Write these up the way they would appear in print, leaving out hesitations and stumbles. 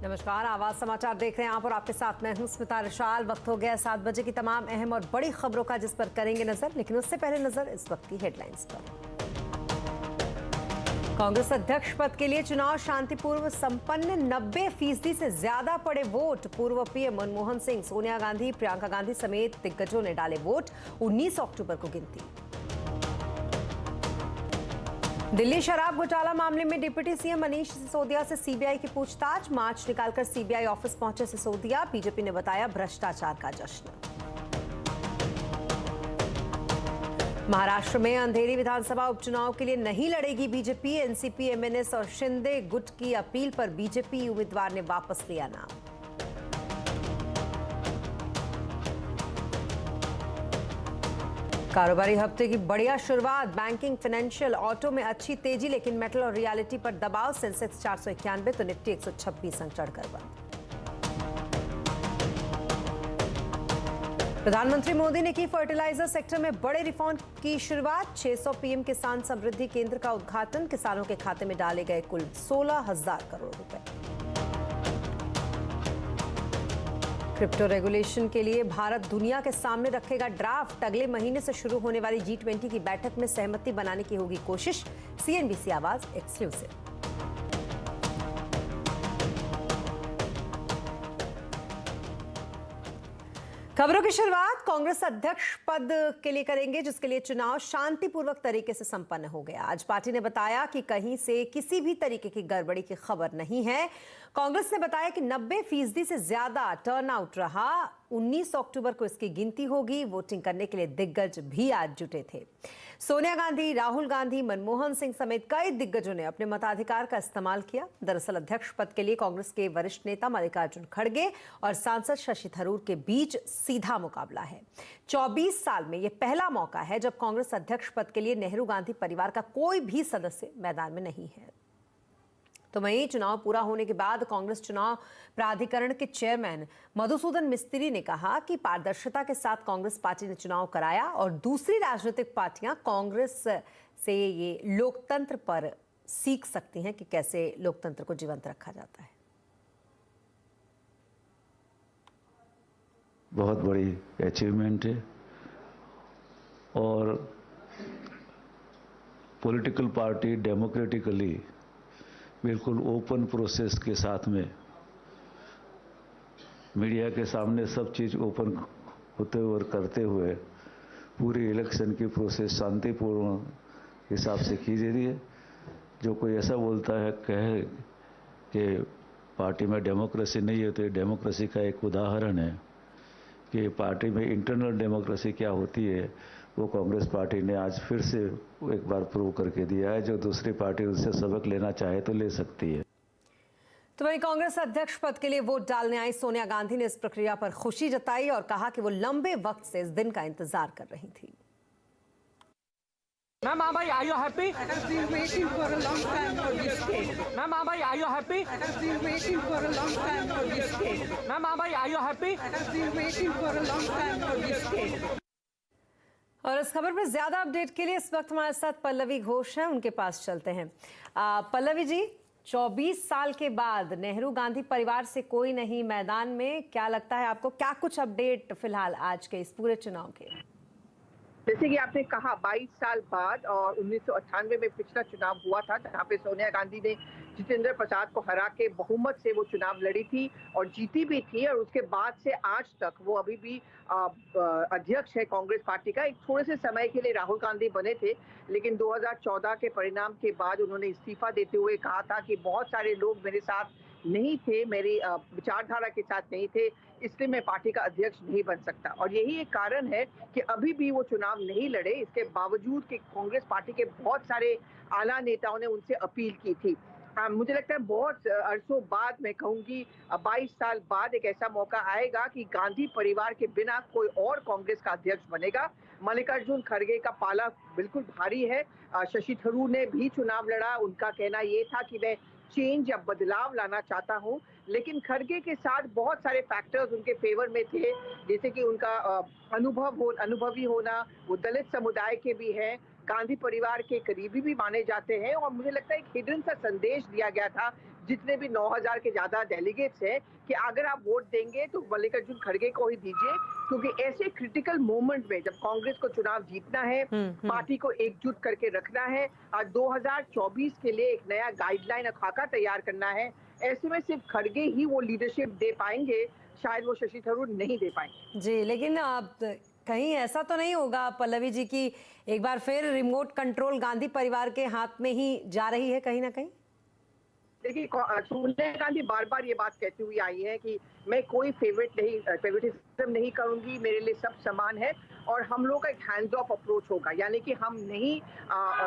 नमस्कार, आवाज समाचार देख रहे हैं आप और आपके साथ मैं हूं स्मिता रिशाल। वक्त हो गया 7 बजे की तमाम अहम और बड़ी खबरों का, जिस पर करेंगे नजर। लेकिन उससे पहले नजर इस वक्त की हेडलाइंस पर। कांग्रेस अध्यक्ष पद के लिए चुनाव शांतिपूर्व संपन्न, 90% से ज्यादा पड़े वोट। पूर्व पीएम मनमोहन सिंह, सोनिया गांधी, प्रियंका गांधी समेत दिग्गजों ने डाले वोट। 19 अक्टूबर को गिनती। दिल्ली शराब घोटाला मामले में डिप्टी सीएम मनीष सिसोदिया से सीबीआई की पूछताछ। मार्च निकालकर सीबीआई ऑफिस पहुंचे सिसोदिया। बीजेपी ने बताया भ्रष्टाचार का जश्न। महाराष्ट्र में अंधेरी विधानसभा उपचुनाव के लिए नहीं लड़ेगी बीजेपी। एनसीपी, एमएनएस और शिंदे गुट की अपील पर बीजेपी उम्मीदवार ने वापस लिया नाम। कारोबारी हफ्ते की बढ़िया शुरुआत। बैंकिंग, फाइनेंशियल, ऑटो में अच्छी तेजी, लेकिन मेटल और रियलिटी पर दबाव। सेंसेक्स 491 तो निफ्टी 126 अंक चढ़कर बंद। प्रधानमंत्री मोदी ने की फर्टिलाइजर सेक्टर में बड़े रिफॉर्म की शुरुआत। 600 पीएम किसान समृद्धि केंद्र का उद्घाटन। किसानों के खाते में डाले गए कुल 16,000 करोड़ रुपए। क्रिप्टो रेगुलेशन के लिए भारत दुनिया के सामने रखेगा ड्राफ्ट। अगले महीने से शुरू होने वाली G20 की बैठक में सहमति बनाने की होगी कोशिश। CNBC आवाज एक्सक्लूसिव। खबरों की शुरुआत कांग्रेस अध्यक्ष पद के लिए करेंगे, जिसके लिए चुनाव शांतिपूर्वक तरीके से संपन्न हो गया। आज पार्टी ने बताया कि कहीं से किसी भी तरीके की गड़बड़ी की खबर नहीं है। कांग्रेस ने बताया कि 90% से ज्यादा टर्नआउट रहा। 19 अक्टूबर को इसकी गिनती होगी। वोटिंग करने के लिए दिग्गज भी आज जुटे थे। सोनिया गांधी, राहुल गांधी, मनमोहन सिंह समेत कई दिग्गजों ने अपने मताधिकार का इस्तेमाल किया। दरअसल अध्यक्ष पद के लिए कांग्रेस के वरिष्ठ नेता मल्लिकार्जुन खड़गे और सांसद शशि थरूर के बीच सीधा मुकाबला है। 24 साल में यह पहला मौका है जब कांग्रेस अध्यक्ष पद के लिए नेहरू गांधी परिवार का कोई भी सदस्य मैदान में नहीं है। तो वहीं चुनाव पूरा होने के बाद कांग्रेस चुनाव प्राधिकरण के चेयरमैन मधुसूदन मिस्त्री ने कहा कि पारदर्शिता के साथ कांग्रेस पार्टी ने चुनाव कराया और दूसरी राजनीतिक पार्टियां कांग्रेस से ये लोकतंत्र पर सीख सकती हैं कि कैसे लोकतंत्र को जीवंत रखा जाता है। बहुत बड़ी अचीवमेंट है और पॉलिटिकल पार्टी डेमोक्रेटिकली बिल्कुल ओपन प्रोसेस के साथ में मीडिया के सामने सब चीज़ ओपन होते हुए और करते हुए पूरी इलेक्शन की प्रोसेस शांतिपूर्ण हिसाब से की जा रही है। जो कोई ऐसा बोलता है कहे कि पार्टी में डेमोक्रेसी नहीं है, तो ये डेमोक्रेसी का एक उदाहरण है कि पार्टी में इंटरनल डेमोक्रेसी क्या होती है, वो कांग्रेस पार्टी ने आज फिर से एक बार प्रूव करके दिया है। जो दूसरी पार्टी उससे सबक लेना चाहे तो ले सकती है। तो वहीं कांग्रेस अध्यक्ष पद के लिए वोट डालने आई सोनिया गांधी ने इस प्रक्रिया पर खुशी जताई और कहा कि वो लंबे वक्त से इस दिन का इंतजार कर रही थी। Ma'am, are you happy? I have been waiting for a long time for this day. Ma'am, are you happy? I have been waiting for a long time for this day. Ma'am, are you happy? I have been waiting for a long time for this day. और इस खबर पर ज्यादा update के लिए इस वक्त हमारे साथ पल्लवी घोष हैं, उनके पास चलते हैं। पल्लवी जी, 24 साल के बाद नेहरू गांधी परिवार से कोई नहीं मैदान में, क्या लगता है आपको, क्या कुछ अपडेट फिलहाल आज के इस पूरे चुनाव के? जैसे कि आपने कहा 22 साल बाद और 1998 में पिछला चुनाव हुआ था जहाँ पे सोनिया गांधी ने जितेंद्र प्रसाद को हरा के बहुमत से वो चुनाव लड़ी थी और जीती भी थी। और उसके बाद से आज तक वो अभी भी अध्यक्ष है कांग्रेस पार्टी का। एक थोड़े से समय के लिए राहुल गांधी बने थे, लेकिन 2014 के परिणाम के बाद उन्होंने इस्तीफा देते हुए कहा था कि बहुत सारे लोग मेरे साथ नहीं थे, मेरी विचारधारा के साथ नहीं थे, इसलिए मैं पार्टी का अध्यक्ष नहीं बन सकता। और यही एक कारण है कि अभी भी वो चुनाव नहीं लड़े, इसके बावजूद कि कांग्रेस पार्टी के बहुत सारे आला नेताओं ने उनसे अपील की थी। मुझे लगता है बहुत अरसों बाद, मैं कहूंगी 22 साल बाद, एक ऐसा मौका आएगा कि गांधी परिवार के बिना कोई और कांग्रेस का अध्यक्ष बनेगा। मल्लिकार्जुन खड़गे का पाला बिल्कुल भारी है। शशि थरूर ने भी चुनाव लड़ा, उनका कहना ये था कि मैं चेंज या बदलाव लाना चाहता हूं, लेकिन खड़गे के साथ बहुत सारे फैक्टर्स उनके फेवर में थे, जैसे कि उनका अनुभवी होना, वो दलित समुदाय के भी हैं, गांधी परिवार के करीबी भी माने जाते हैं। और मुझे लगता है एक हिडन सा संदेश दिया गया था जितने भी 9,000 के ज्यादा डेलीगेट्स हैं कि अगर आप वोट देंगे तो मल्लिकार्जुन खड़गे को ही दीजिए, क्योंकि ऐसे क्रिटिकल मोमेंट में जब कांग्रेस को चुनाव जीतना है, पार्टी को एकजुट करके रखना है और 2024 के लिए एक नया गाइडलाइन और खाका तैयार करना है, ऐसे में सिर्फ खड़गे ही वो लीडरशिप दे पाएंगे, शायद वो शशि थरूर नहीं दे पाएंगे। जी, लेकिन कहीं ऐसा तो नहीं होगा पल्लवी जी की एक बार फिर रिमोट कंट्रोल गांधी परिवार के हाथ में ही जा रही है कहीं ना कहीं? देखिए, सोनिया गांधी बार बार ये बात कहती हुई आई है कि मैं कोई फेवरेटिज्म नहीं करूंगी, मेरे लिए सब समान है और हम लोग का एक हैंड्स ऑफ अप्रोच होगा, यानी कि हम नहीं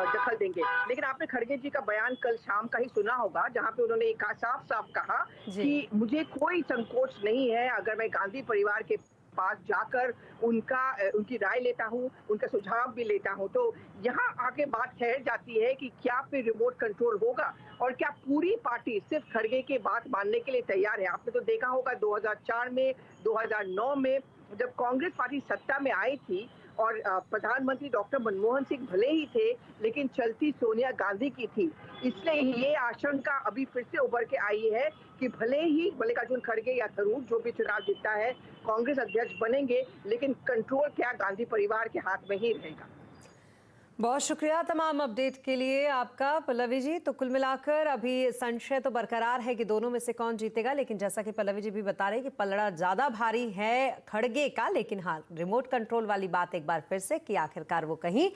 दखल देंगे। लेकिन आपने खड़गे जी का बयान कल शाम का ही सुना होगा, जहां पे उन्होंने साफ साफ कहा कि मुझे कोई संकोच नहीं है अगर मैं गांधी परिवार के पास जाकर उनकी राय लेता हूं, उनका सुझाव भी लेता हूं। तो यहाँ आके बात ठहर जाती है कि क्या फिर रिमोट कंट्रोल होगा और क्या पूरी पार्टी सिर्फ खड़गे की बात मानने के लिए तैयार है। आपने तो देखा होगा 2004 में, 2009 में जब कांग्रेस पार्टी सत्ता में आई थी और प्रधानमंत्री डॉक्टर मनमोहन सिंह भले ही थे, लेकिन चलती सोनिया गांधी की थी। इसलिए ये आशंका अभी फिर से उभर के आई है कि भले ही मल्लिकार्जुन खड़गे या थरूर जो भी चुनाव जीतता है कांग्रेस अध्यक्ष बनेंगे, लेकिन कंट्रोल क्या गांधी परिवार के हाथ में ही रहेगा। बहुत शुक्रिया तमाम अपडेट के लिए आपका पल्लवी जी। तो कुल मिलाकर अभी संशय तो बरकरार है कि दोनों में से कौन जीतेगा, लेकिन जैसा कि पल्लवी जी भी बता रहे हैं कि पलड़ा ज्यादा भारी है खड़गे का। लेकिन हाँ, रिमोट कंट्रोल वाली बात एक बार फिर से कि आखिरकार वो कहीं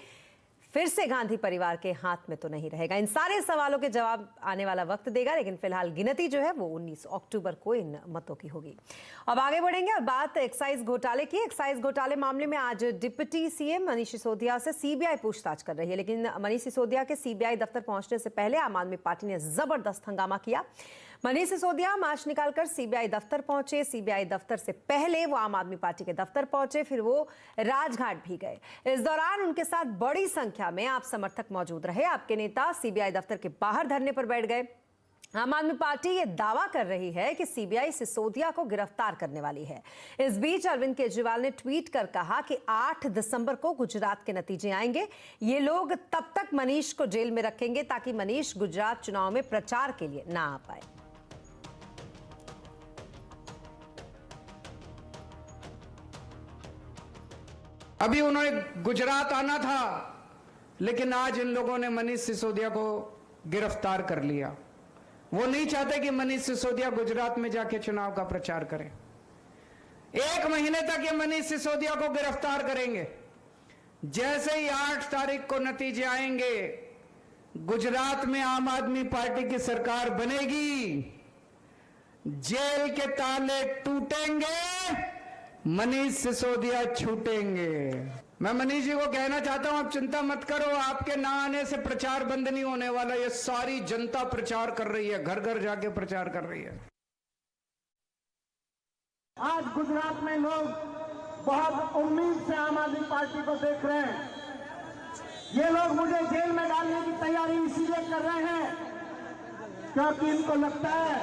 फिर से गांधी परिवार के हाथ में तो नहीं रहेगा। इन सारे सवालों के जवाब आने वाला वक्त देगा, लेकिन फिलहाल गिनती जो है वो 19 अक्टूबर को इन मतों की होगी। अब आगे बढ़ेंगे और बात एक्साइज घोटाले की। एक्साइज घोटाले मामले में आज डिप्टी सीएम मनीष सिसोदिया से सीबीआई पूछताछ कर रही है, लेकिन मनीष सिसोदिया के सीबीआई दफ्तर पहुंचने से पहले आम आदमी पार्टी ने जबरदस्त हंगामा किया। मनीष सिसोदिया मार्च निकालकर सीबीआई दफ्तर पहुंचे। सीबीआई दफ्तर से पहले वो आम आदमी पार्टी के दफ्तर पहुंचे, फिर वो राजघाट भी गए। इस दौरान उनके साथ बड़ी संख्या में आप समर्थक मौजूद रहे। आपके नेता सीबीआई दफ्तर के बाहर धरने पर बैठ गए। आम आदमी पार्टी ये दावा कर रही है कि सीबीआई सिसोदिया को गिरफ्तार करने वाली है। इस बीच अरविंद केजरीवाल ने ट्वीट कर कहा कि 8 दिसंबर को गुजरात के नतीजे आएंगे। ये लोग तब तक मनीष को जेल में रखेंगे ताकि मनीष गुजरात चुनाव में प्रचार के लिए ना आ पाए। अभी उन्होंने गुजरात आना था, लेकिन आज इन लोगों ने मनीष सिसोदिया को गिरफ्तार कर लिया। वो नहीं चाहते कि मनीष सिसोदिया गुजरात में जाके चुनाव का प्रचार करें। 1 महीने तक ये मनीष सिसोदिया को गिरफ्तार करेंगे। जैसे ही 8 तारीख को नतीजे आएंगे, गुजरात में आम आदमी पार्टी की सरकार बनेगी, जेल के ताले टूटेंगे, मनीष सिसोदिया छूटेंगे। मैं मनीष जी को कहना चाहता हूं, आप चिंता मत करो, आपके ना आने से प्रचार बंद नहीं होने वाला। ये सारी जनता प्रचार कर रही है, घर घर जाके प्रचार कर रही है। आज गुजरात में लोग बहुत उम्मीद से आम आदमी पार्टी को देख रहे हैं। ये लोग मुझे जेल में डालने की तैयारी इसीलिए कर रहे हैं क्योंकि इनको लगता है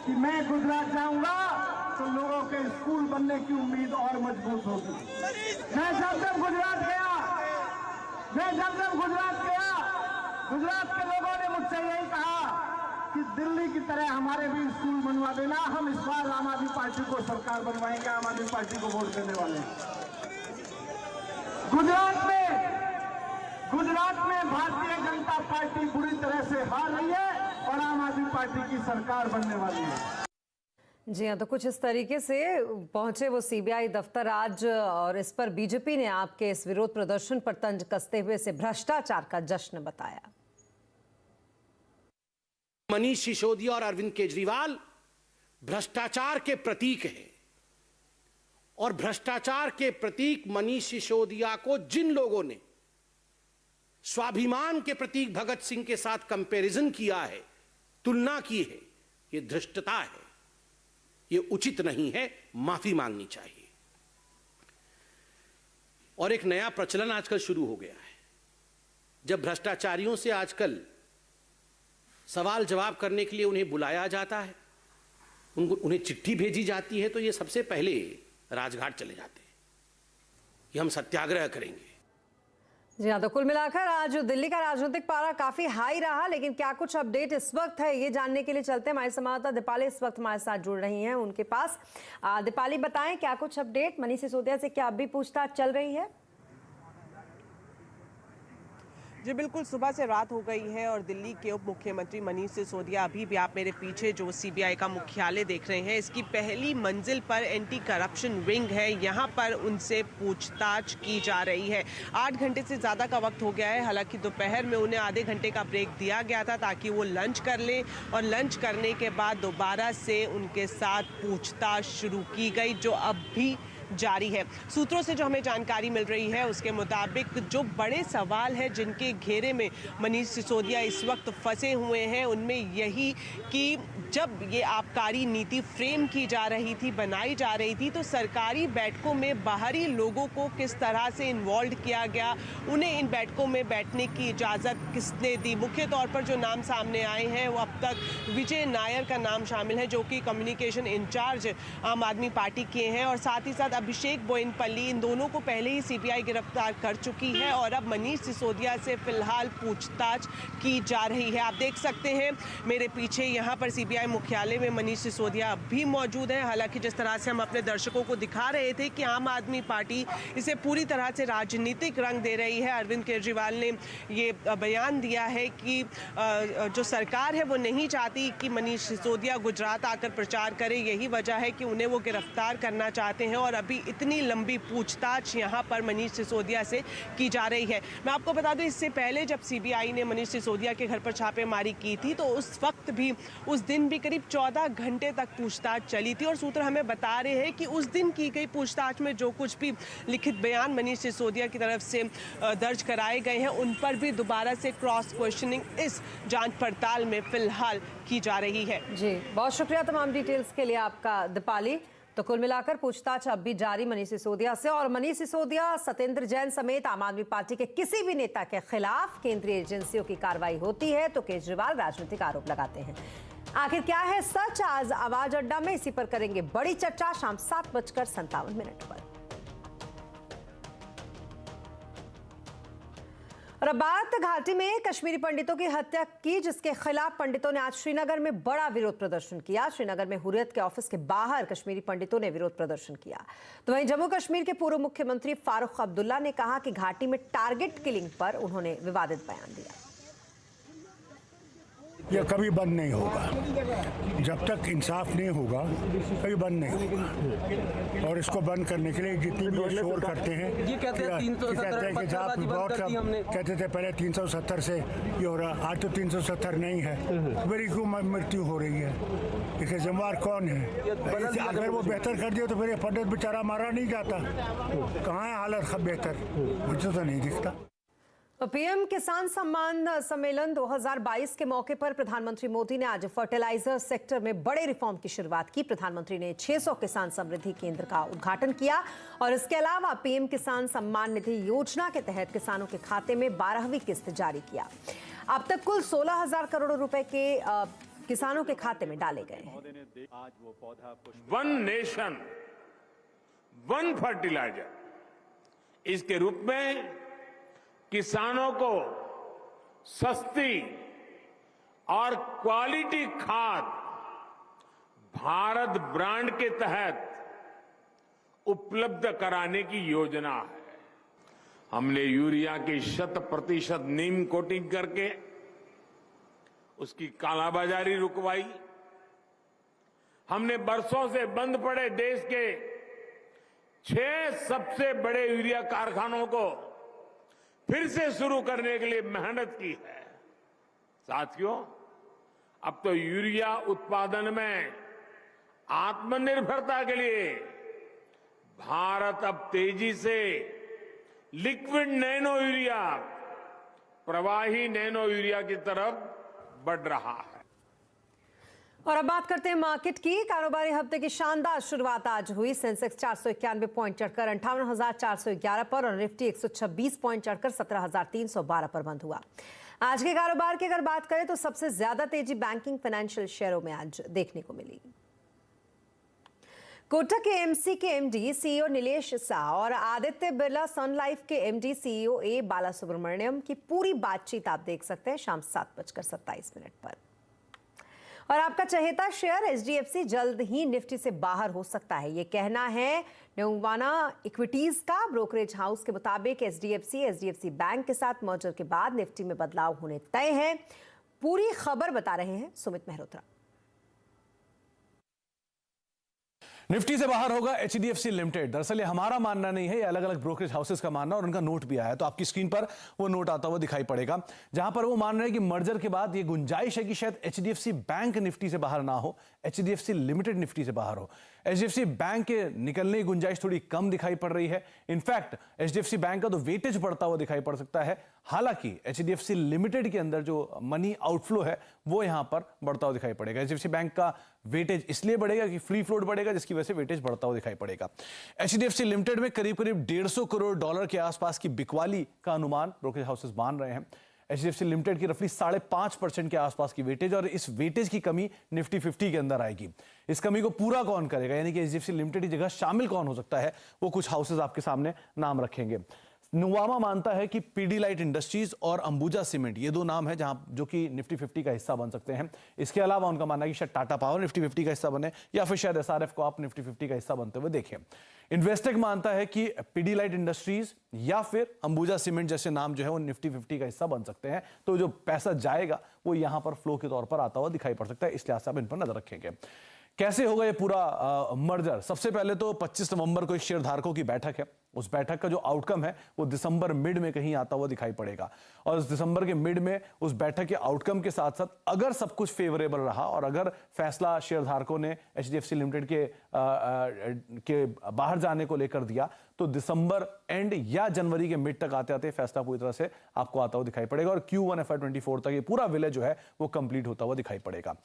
कि मैं गुजरात जाऊंगा तो लोगों के स्कूल बनने की उम्मीद और मजबूत होगी। मैं जब गुजरात गया, गुजरात के लोगों ने मुझसे यही कहा कि दिल्ली की तरह हमारे भी स्कूल बनवा देना। हम इस बार आम आदमी पार्टी को सरकार बनवाएंगे, आम आदमी पार्टी को वोट देने वाले हैं। गुजरात में भारतीय जनता पार्टी बुरी तरह से हार रही है और आम आदमी पार्टी की सरकार बनने वाली है। जी हाँ, तो कुछ इस तरीके से पहुंचे वो सीबीआई दफ्तर आज, और इस पर बीजेपी ने आपके इस विरोध प्रदर्शन पर तंज कसते हुए इसे भ्रष्टाचार का जश्न बताया। मनीष सिसोदिया और अरविंद केजरीवाल भ्रष्टाचार के प्रतीक हैं, और भ्रष्टाचार के प्रतीक मनीष सिसोदिया को जिन लोगों ने स्वाभिमान के प्रतीक भगत सिंह के साथ कंपैरिजन किया है, तुलना की है, यह धृष्टता है, ये उचित नहीं है, माफी मांगनी चाहिए। और एक नया प्रचलन आजकल शुरू हो गया है, जब भ्रष्टाचारियों से आजकल सवाल जवाब करने के लिए उन्हें बुलाया जाता है, उन्हें चिट्ठी भेजी जाती है, तो ये सबसे पहले राजघाट चले जाते हैं कि हम सत्याग्रह करेंगे। जी हाँ, तो कुल मिलाकर आज दिल्ली का राजनीतिक पारा काफी हाई रहा, लेकिन क्या कुछ अपडेट इस वक्त है ये जानने के लिए चलते हैं। हमारे संवाददाता दीपाली इस वक्त हमारे साथ जुड़ रही हैं उनके पास। दीपाली, बताएं क्या कुछ अपडेट, मनीष सिसोदिया से क्या अब भी पूछताछ चल रही है? जी बिल्कुल, सुबह से रात हो गई है और दिल्ली के उप मुख्यमंत्री मनीष सिसोदिया अभी भी, आप मेरे पीछे जो सीबीआई का मुख्यालय देख रहे हैं, इसकी पहली मंजिल पर एंटी करप्शन विंग है, यहाँ पर उनसे पूछताछ की जा रही है। 8 घंटे से ज़्यादा का वक्त हो गया है। हालांकि दोपहर में उन्हें आधे घंटे का ब्रेक दिया गया था ताकि वो लंच कर लें, और लंच करने के बाद दोबारा से उनके साथ पूछताछ शुरू की गई, जो अब भी जारी है। सूत्रों से जो हमें जानकारी मिल रही है उसके मुताबिक जो बड़े सवाल है जिनके घेरे में मनीष सिसोदिया इस वक्त फंसे हुए हैं, उनमें यही कि जब ये आबकारी नीति फ्रेम की जा रही थी, बनाई जा रही थी, तो सरकारी बैठकों में बाहरी लोगों को किस तरह से इन्वॉल्व किया गया, उन्हें इन बैठकों में बैठने की इजाज़त किसने दी। मुख्य तौर पर जो नाम सामने आए हैं वो अब तक विजय नायर का नाम शामिल है, जो कि कम्युनिकेशन इंचार्ज आम आदमी पार्टी के हैं, और साथ ही साथ अभिषेक बोयनपल्ली, इन दोनों को पहले ही सीबीआई गिरफ्तार कर चुकी है और अब मनीष सिसोदिया से फिलहाल पूछताछ की जा रही है। आप देख सकते हैं मेरे पीछे, यहाँ पर सीबीआई मुख्यालय में मनीष सिसोदिया अब भी मौजूद है। हालांकि जिस तरह से हम अपने दर्शकों को दिखा रहे थे कि आम आदमी पार्टी इसे पूरी तरह से राजनीतिक रंग दे रही है। अरविंद केजरीवाल ने ये बयान दिया है कि जो सरकार है वो नहीं चाहती कि मनीष सिसोदिया गुजरात आकर प्रचार करे, यही वजह है कि उन्हें वो गिरफ्तार करना चाहते हैं, और अभी इतनी लंबी पूछताछ यहाँ पर मनीष सिसोदिया से की जा रही है। मैं आपको बता दूं, इससे पहले जब सीबीआई ने मनीष सिसोदिया के घर पर छापेमारी की थी तो उस वक्त भी, उस दिन भी करीब 14 घंटे तक पूछताछ चली थी, और सूत्र हमें बता रहे हैं कि उस दिन की गई पूछताछ में जो कुछ भी लिखित बयान मनीष सिसोदिया की तरफ से दर्ज कराए गए हैं, उन पर भी दोबारा से क्रॉस क्वेश्चनिंग इस जांच पड़ताल में फिलहाल की जा रही है। जी, बहुत शुक्रिया तमाम डिटेल्स के लिए आपका दीपाली। तो कुल मिलाकर पूछताछ अब भी जारी मनीष सिसोदिया से, और मनीष सिसोदिया, सत्येंद्र जैन समेत आम आदमी पार्टी के किसी भी नेता के खिलाफ केंद्रीय एजेंसियों की कार्रवाई होती है तो केजरीवाल राजनीतिक आरोप लगाते हैं। आखिर क्या है सच, आज आवाज अड्डा में इसी पर करेंगे बड़ी चर्चा शाम 7:57 पर। और अब बात घाटी में कश्मीरी पंडितों की हत्या की, जिसके खिलाफ पंडितों ने आज श्रीनगर में बड़ा विरोध प्रदर्शन किया। श्रीनगर में हुर्रियत के ऑफिस के बाहर कश्मीरी पंडितों ने विरोध प्रदर्शन किया। तो वहीं जम्मू कश्मीर के पूर्व मुख्यमंत्री फारूक अब्दुल्ला ने कहा कि घाटी में टारगेट किलिंग पर उन्होंने विवादित बयान दिया। यह कभी बंद नहीं होगा, जब तक इंसाफ नहीं होगा कभी बंद नहीं होगा। और इसको बंद करने के लिए जितनी भी शोर करते हैं, कहते हैं कि जब बहुत कहते थे पहले 370 से ये हो रहा, आज तो 370 नहीं है, मेरी क्यों मृत्यु हो रही है, इसके जिम्मेवार कौन है? अगर वो बेहतर कर दिया तो फिर पंडित बेचारा मारा नहीं जाता। कहाँ है हालत बेहतर, मुझे तो नहीं दिखता। पीएम किसान सम्मान सम्मेलन 2022 के मौके पर प्रधानमंत्री मोदी ने आज फर्टिलाइजर सेक्टर में बड़े रिफॉर्म की शुरुआत की। प्रधानमंत्री ने 600 किसान समृद्धि केंद्र का उद्घाटन किया, और इसके अलावा पीएम किसान सम्मान निधि योजना के तहत किसानों के खाते में 12वीं किस्त जारी किया। अब तक कुल 16,000 करोड़ रुपए के किसानों के खाते में डाले गए हैं। वन नेशन वन फर्टिलाइजर, इसके रूप में किसानों को सस्ती और क्वालिटी खाद भारत ब्रांड के तहत उपलब्ध कराने की योजना है। हमने यूरिया की 100% नीम कोटिंग करके उसकी कालाबाजारी रुकवाई। हमने बरसों से बंद पड़े देश के 6 सबसे बड़े यूरिया कारखानों को फिर से शुरू करने के लिए मेहनत की है। साथियों, अब तो यूरिया उत्पादन में आत्मनिर्भरता के लिए भारत अब तेजी से लिक्विड नैनो यूरिया, प्रवाही नैनो यूरिया की तरफ बढ़ रहा है। और अब बात करते हैं मार्केट की। कारोबारी हफ्ते की शानदार शुरुआत आज हुई। सेंसेक्स 491 पॉइंट चढ़कर 58,411 पर और निफ्टी 126 पॉइंट चढ़कर 17,312 पर बंद हुआ। आज के कारोबार की अगर बात करें तो सबसे ज्यादा तेजी बैंकिंग फाइनेंशियल शेयरों में आज देखने को मिली। कोटक के एमसी के एमडी सीईओ नीलेश शाह और आदित्य बिरला सन लाइफ के एमडी सीईओ ए बाला सुब्रमण्यम की पूरी बातचीत आप देख सकते हैं शाम 7:27 पर। और आपका चहेता शेयर एचडीएफसी जल्द ही निफ्टी से बाहर हो सकता है, ये कहना है न्यूवाना इक्विटीज का। ब्रोकरेज हाउस के मुताबिक एचडीएफसी बैंक के साथ मर्जर के बाद निफ्टी में बदलाव होने तय है। पूरी खबर बता रहे हैं सुमित मेहरोत्रा। निफ्टी से बाहर होगा एचडीएफसी लिमिटेड। दरअसल ये हमारा मानना नहीं है, ये अलग अलग ब्रोकरेज हाउसेस का मानना, और उनका नोट भी आया है। तो आपकी स्क्रीन पर वो नोट आता हुआ दिखाई पड़ेगा, जहां पर वो मान रहे हैं कि मर्जर के बाद ये गुंजाइश है कि शायद एचडीएफसी बैंक निफ्टी से बाहर ना हो, एचडीएफसी लिमिटेड निफ्टी से बाहर हो। एचडीएफसी बैंक के निकलने की गुंजाइश थोड़ी कम दिखाई पड़ रही है। इनफैक्ट एचडीएफसी बैंक का तो वेटेज बढ़ता हुआ दिखाई पड़ सकता है। हालांकि एचडीएफसी लिमिटेड के अंदर जो मनी आउटफ्लो है वो यहां पर बढ़ता हुआ दिखाई पड़ेगा। एचडीएफसी बैंक का वेटेज इसलिए बढ़ेगा कि फ्री फ्लोट बढ़ेगा, जिसकी वजह से वेटेज बढ़ता हुआ दिखाई पड़ेगा। एचडीएफसी लिमिटेड में करीब करीब $150 करोड़ के आसपास की बिकवाली का अनुमान ब्रोकरेज हाउसेस मान रहे हैं। एचडीएफसी लिमिटेड की रफली 5.5% के आसपास की वेटेज, और इस वेटेज की कमी निफ्टी 50 के अंदर आएगी। इस कमी को पूरा कौन करेगा, यानी कि एचडीएफसी लिमिटेड की जगह शामिल कौन हो सकता है, वो कुछ हाउसेस आपके सामने नाम रखेंगे। नुवामा मानता है कि पीडीलाइट इंडस्ट्रीज और अंबुजा सीमेंट, ये दो नाम है जहां जो कि निफ्टी 50 का हिस्सा बन सकते हैं। इसके अलावा उनका मानना है कि शायद टाटा पावर निफ्टी 50 का हिस्सा बने, या फिर शायद एसआरएफ को आप निफ्टी 50 का हिस्सा बनते हुए देखें। इन्वेस्टेक मानता है कि पीडीलाइट इंडस्ट्रीज या फिर अंबुजा सीमेंट जैसे नाम जो है वो निफ्टी 50 का हिस्सा बन सकते हैं। तो जो पैसा जाएगा वो यहां पर फ्लो के तौर पर आता हुआ दिखाई पड़ सकता है, इसलिए आप इन पर नजर रखेंगे। कैसे होगा ये पूरा मर्जर? सबसे पहले तो 25 नवंबर को एक शेयरधारकों की बैठक है। उस बैठक का जो आउटकम है वो दिसंबर मिड में कहीं आता हुआ दिखाई पड़ेगा, और उस दिसंबर के मिड में उस बैठक के आउटकम के साथ साथ अगर सब कुछ फेवरेबल रहा और अगर फैसला शेयरधारकों ने एचडीएफसी लिमिटेड के बाहर जाने को लेकर दिया, तो दिसंबर एंड या जनवरी के मिड तक आते आते फैसला पूरी तरह से आपको आता हुआ दिखाई पड़ेगा, और Q1 FY24 तक ये पूरा विलय जो है वो कंप्लीट होता हुआ दिखाई पड़ेगा।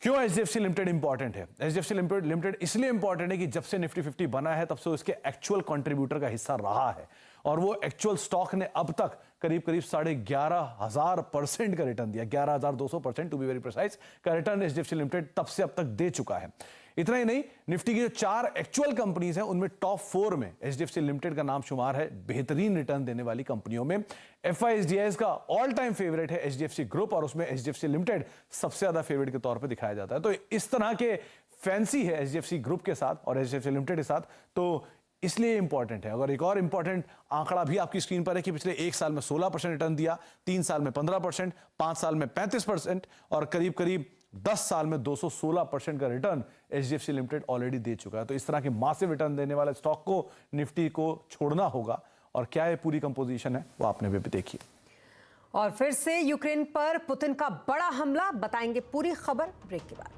क्यों एचडीएफसी लिमिटेड इंपॉर्टेंट है? एचडीएफसी लिमिटेड इसलिए इंपॉर्टेंट है कि जब से निफ्टी 50 बना है तब से उसके एक्चुअल कंट्रीब्यूटर का हिस्सा रहा है, और वो एक्चुअल स्टॉक ने अब तक करीब 11,500% का रिटर्न दिया, 11,200% टू बी वेरी प्रिसाइज का रिटर्न एचडीएफसी लिमिटेड तब से अब तक दे चुका है। इतना ही नहीं, निफ्टी की जो 4 एक्चुअल कंपनीज हैं उनमें टॉप 4 में एचडीएफसी लिमिटेड का नाम शुमार है बेहतरीन रिटर्न देने वाली कंपनियों में। एफआईएसडीआईएस का ऑल टाइम फेवरेट है एचडीएफसी ग्रुप, और उसमें एचडीएफसी लिमिटेड सबसे ज्यादा फेवरेट के तौर पर दिखाया जाता है। तो इस तरह के फैंसी है एचडीएफसी ग्रुप के साथ और एचडीएफसी लिमिटेड के साथ, तो इसलिए इंपॉर्टेंट है। अगर एक और इंपॉर्टेंट आंकड़ा भी आपकी स्क्रीन पर है कि पिछले 1 साल में 16% रिटर्न दिया, 3 साल में 15%, 5 साल में 35% और करीब करीब 10 साल में 216% का रिटर्न एचडीएफसी लिमिटेड ऑलरेडी दे चुका है। तो इस तरह के मासिव रिटर्न देने वाले स्टॉक को निफ्टी को छोड़ना होगा, और क्या ये पूरी कंपोजिशन है वो आपने भी देखी। और फिर से यूक्रेन पर पुतिन का बड़ा हमला, बताएंगे पूरी खबर ब्रेक के बाद।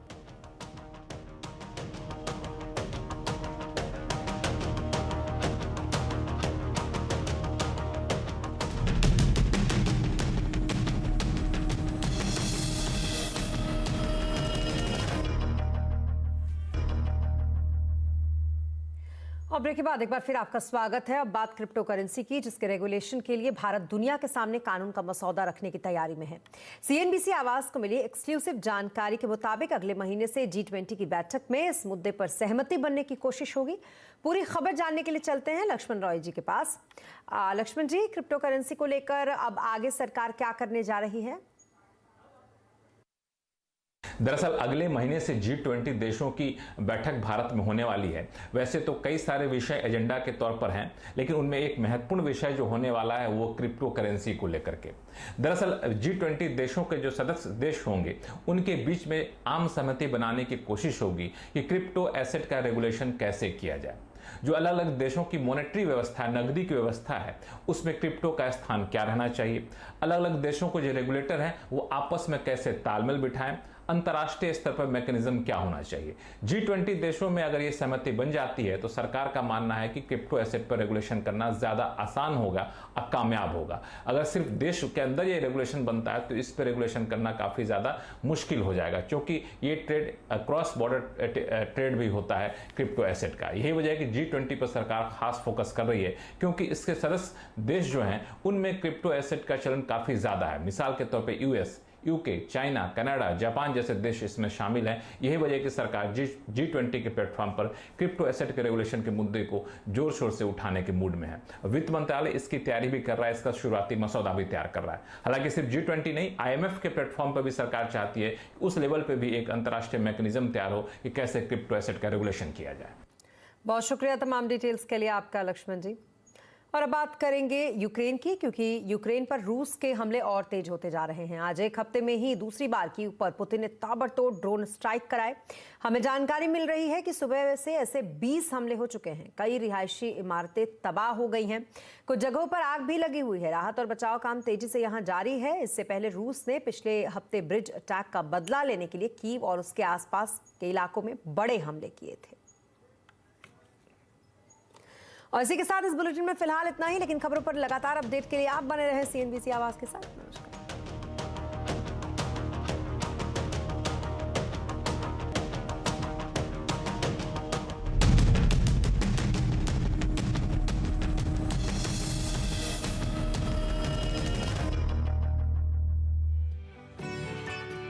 और ब्रेक के बाद एक बार फिर आपका स्वागत है। अब बात क्रिप्टो करेंसी की, जिसके रेगुलेशन के लिए भारत दुनिया के सामने कानून का मसौदा रखने की तैयारी में है। सीएनबीसी आवाज को मिली एक्सक्लूसिव जानकारी के मुताबिक अगले महीने से G20 की बैठक में इस मुद्दे पर सहमति बनने की कोशिश होगी। पूरी खबर जानने के लिए चलते हैं लक्ष्मण रॉय जी के पास। लक्ष्मण जी, क्रिप्टो करेंसी को लेकर अब आगे सरकार क्या करने जा रही है? दरअसल अगले महीने से G20 देशों की बैठक भारत में होने वाली है। वैसे तो कई सारे विषय एजेंडा के तौर पर हैं, लेकिन उनमें एक महत्वपूर्ण विषय जो होने वाला है वो क्रिप्टो करेंसी को लेकर के। दरअसल G20 देशों के जो सदस्य देश होंगे उनके बीच में आम सहमति बनाने की कोशिश होगी कि क्रिप्टो एसेट का रेगुलेशन कैसे किया जाए। जो अलग अलग देशों की मॉनेटरी व्यवस्था, नगदी की व्यवस्था है, उसमें क्रिप्टो का स्थान क्या रहना चाहिए, अलग अलग देशों को जो रेगुलेटर हैं वो आपस में कैसे तालमेल बिठाएं, अंतर्राष्ट्रीय स्तर पर मैकेनिज्म क्या होना चाहिए। G20 देशों में अगर ये सहमति बन जाती है तो सरकार का मानना है कि क्रिप्टो एसेट पर रेगुलेशन करना ज्यादा आसान होगा और कामयाब होगा। अगर सिर्फ देश के अंदर ये रेगुलेशन बनता है तो इस पर रेगुलेशन करना काफी ज्यादा मुश्किल हो जाएगा, क्योंकि ये ट्रेड क्रॉस बॉर्डर ट्रेड भी होता है क्रिप्टो एसेट का। यही वजह है कि G20 पर सरकार खास फोकस कर रही है, क्योंकि इसके सदस्य देश जो हैं उनमें क्रिप्टो एसेट का चलन काफी ज्यादा है। मिसाल के तौर पर US, UK, China, Canada, Japan जैसे देश इसमें शामिल हैं। यही वजह कि सरकार G20 के प्लेटफॉर्म पर क्रिप्टो एसेट के रेगुलेशन के मुद्दे को जोर शोर से उठाने के मूड में है। वित्त मंत्रालय इसकी तैयारी भी कर रहा है, इसका शुरुआती मसौदा भी तैयार कर रहा है। हालांकि सिर्फ G20 नहीं, IMF के प्लेटफॉर्म पर भी सरकार चाहती है उस लेवल पे भी एक अंतर्राष्ट्रीय मैकेनिज्म तैयार हो कि कैसे क्रिप्टो एसेट का रेगुलेशन किया जाए। बहुत शुक्रिया तमाम डिटेल्स के लिए आपका लक्ष्मण जी। और अब बात करेंगे यूक्रेन की, क्योंकि यूक्रेन पर रूस के हमले और तेज होते जा रहे हैं। आज एक हफ्ते में ही दूसरी बार की ऊपर पुतिन ने ताबड़तोड़ ड्रोन स्ट्राइक कराए। हमें जानकारी मिल रही है कि सुबह से ऐसे 20 हमले हो चुके हैं। कई रिहायशी इमारतें तबाह हो गई हैं, कुछ जगहों पर आग भी लगी हुई है। राहत और बचाव काम तेजी से यहां जारी है। इससे पहले रूस ने पिछले हफ्ते ब्रिज अटैक का बदला लेने के लिए कीव और उसके आसपास के इलाकों में बड़े हमले किए थे। और इसी के साथ इस बुलेटिन में फिलहाल इतना ही, लेकिन खबरों पर लगातार अपडेट के लिए आप बने रहे CNBC आवाज के साथ। नमस्कार।